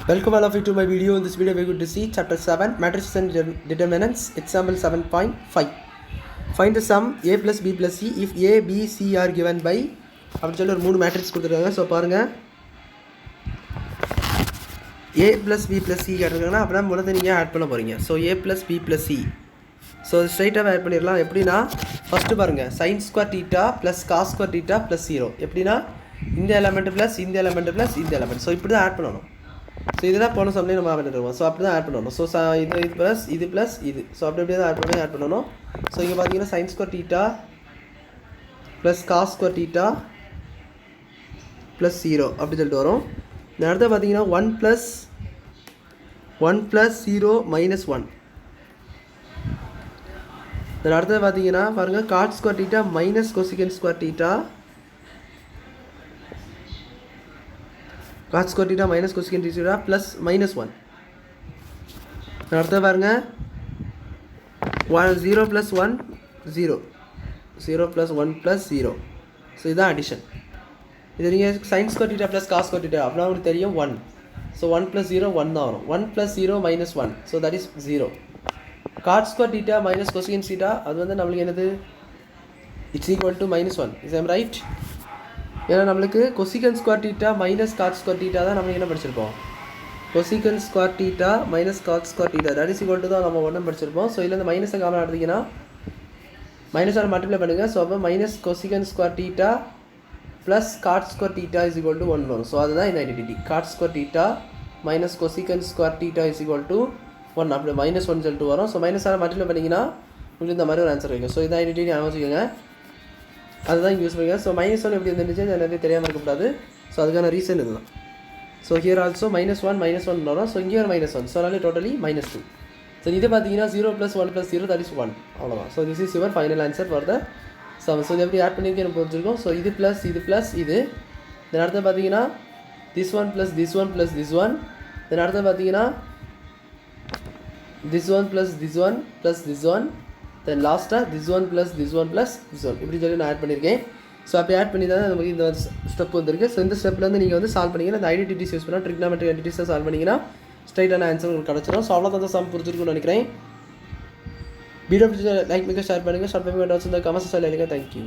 Welcome all of you to my video. In this video we are going to see chapter 7 matrices and determinants, example 7.5. Find the sum a plus b plus c if a b c are given by அப்படி சொல்லி ஒரு மூணு matrix கொடுத்துருக்காங்க. So பாருங்கள், a plus b plus c கேட்டிருக்காங்கன்னா அப்படின்னா முதல்ல நீங்கள் add பண்ண போகிறீங்க. So a plus b plus c, so ஸ்ட்ரைட்டாக ஆட் பண்ணிடலாம். எப்படின்னா ஃபஸ்ட்டு பாருங்கள், sine square theta plus cos square theta plus 0. எப்படின்னா இந்த எலமெண்ட் ப்ளஸ் இந்த எலமெண்ட் ப்ளஸ் இந்த எலமெண்ட். ஸோ இப்படி தான் ஆட் பண்ணணும். ஸோ இதுதான் போன சம்லேயே நம்ம ஆட் பண்ணிடுவோம். ஸோ அப்படி தான் ஆட் பண்ணணும். ஸோ இது ப்ளஸ் இது ப்ளஸ் இது. ஸோ அப்படி தான் ஆட் பண்ணணும். ஸோ இங்கே பார்த்தீங்கன்னா sine square theta plus cos square theta plus 0 அப்படி சொல்லிட்டு வரும். இந்த அடுத்த பார்த்தீங்கன்னா 1 + 0 - 1. இந்த அடுத்தது பார்த்தீங்கன்னா பாருங்கள், cot square theta minus cosec square theta, cot square theta minus cosec theta plus -1. அடுத்தது பாருங்கள், 0 + 1 0, 0 + 1 + 0. ஸோ இதுதான் அடிஷன். இது நீங்கள் sine square theta plus cos square theta அப்படின்னா உங்களுக்கு தெரியும் 1. ஸோ 1 + 0 1 தான் வரும். 1 + 0 - 1, so that is 0. Cot square theta minus cosec theta அது வந்து நம்மளுக்கு என்னது, it's equal to -1. Is I'm right? ஏன்னா நம்மளுக்கு cosec square theta minus cot square theta தான் நம்மளுக்கு என்ன படிச்சிருப்போம், cosec square theta minus cot square theta that is equal to தான் நம்ம ஒன்றும் படிச்சிருப்போம். ஸோ இதில் இந்த மைனஸை காமன் எடுத்தீங்கன்னா -1 மல்டிப்ளை பண்ணுங்கள். ஸோ அப்போ minus cosec square theta plus cot square theta is equal to 1 வரும். ஸோ அதுதான் இந்த identity. Cot square theta minus cosec square theta is equal to 1 அப்படி -1 சொல்லிட்டு வரும். ஸோ -1 மல்டிப்ளை பண்ணிங்கன்னா உங்களுக்கு இந்த மாதிரி ஒரு ஆன்சர் வைக்கும். ஸோ இந்த ஐடென்டிட்டி ஞாபகம் அதுதான் யூஸ் பண்ணுங்க. ஸோ -1 எப்படி இருந்துச்சு நிறைய தெரியாமல் இருக்கக்கூடாது. ஸோ அதுக்கான ரீசன் இதுதான். ஸோ ஹியர் ஆல்சோ -1 வரும். ஸோ இங்கே ஒரு -1. ஸோ அதனால டோட்டலி -2. ஸோ இது பார்த்தீங்கன்னா 0 + 1 + 0 தட் இஸ் 1. அவ்வளோதான். So this is your final answer for the some. So இது எப்படி ஆட் பண்ணியிருக்கேன் எனக்கு புரிஞ்சிருக்கும். ஸோ இது ப்ளஸ் இது ப்ளஸ் இது. தென் அடுத்து பார்த்தீங்கன்னா this 1 + this 1 + this 1. தென் அடுத்து பார்த்தீங்கன்னா this 1 + this 1 + this 1. தென் லாஸ்ட்டாக this 1 + this 1 + this 1 இப்படி சொல்லி நான் ஆட் பண்ணியிருக்கேன். ஸோ அப்போ ஆட் பண்ணி தான் நமக்கு இந்த ஸ்டெப் வந்துருக்கு. ஸோ இந்த ஸ்டெப்லேருந்து நீங்கள் வந்து சால்வ் பண்ணிங்கன்னா இந்த ஐடென்டிட்டிஸ் யூஸ் பண்ணால் ட்ரிக்னாமெட்ரிக் ஐடென்டிட்டிஸை சால்வ் பண்ணிங்கன்னா ஸ்ட்ரைட்டான ஆன்சர் உங்களுக்கு கிடச்சிடும். ஸோ அவ்வளோ சம் புரிஞ்சிருக்குன்னு நினைக்கிறேன். வீடியோ லைக் பண்ணுங்கள், ஷேர் பண்ணுங்கள், ஷார்ட் பண்ணுங்கள், கமெண்ட்ஸ் சொல்லுங்கள். தேங்க்யூ.